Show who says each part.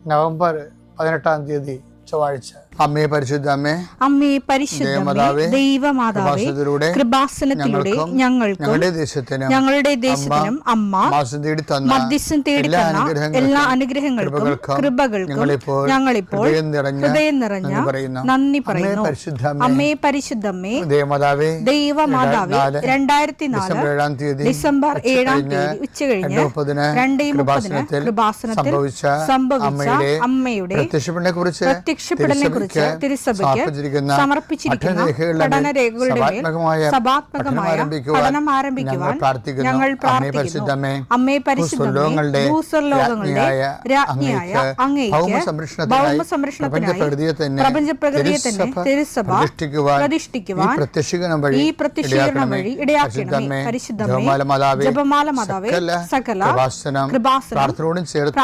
Speaker 1: November 18 ചൊവ്വാഴ്ച. അമ്മേ പരിശുദ്ധ അമ്മേ,
Speaker 2: അമ്മേ പരിശുദ്ധമേ, ദൈവമാതാവേ, കൃപാസനത്തിലൂടെ ഞങ്ങൾക്കും ഞങ്ങളുടെ ദേശത്തിനും അമ്മ മധ്യസ്ഥം തേടി തന്ന എല്ലാ അനുഗ്രഹങ്ങൾക്കും കൃപകൾക്കും ഞങ്ങളിപ്പോൾ ഹൃദയം നിറഞ്ഞ നന്ദി പറയുന്നു. അമ്മേ പരിശുദ്ധമ്മേ, ദൈവമാതാവേ, 2004 ഡിസംബർ 7 ഉച്ചകഴിഞ്ഞ് 2:30 കൃപാസനത്തിൽ സംഭവിച്ച അമ്മയുടെ പ്രത്യക്ഷപ്പെടലിനെ കുറിച്ച് തിരുസഭയ്ക്ക് സമർപ്പിച്ചിരിക്കുന്ന പഠനരേഖകളുടെ മേൽ സഭാത്മകമായ പഠനം ആരംഭിക്കുവാൻ ഞങ്ങൾ പ്രാർത്ഥിക്കുന്നു. അമ്മേ പരിശുദ്ധമേ, ഭൂസ്വർലോകങ്ങളുടെ രാജ്ഞിയായ അങ്ങേയ്ക്ക് ഭൗമസംരക്ഷണത്തിനായി പ്രപഞ്ചപ്രകൃതിയെ തന്നെ തിരുസഭ പ്രതിഷ്ഠിക്കുവാൻ ഈ പ്രത്യക്ഷീകരണം വഴി ഇടയാക്കണമേ. പരിശുദ്ധമേ, ജപമാല മാതാവേ, സകല കൃപാസനം പ്രാർത്ഥനയോടും ചേർത്ത്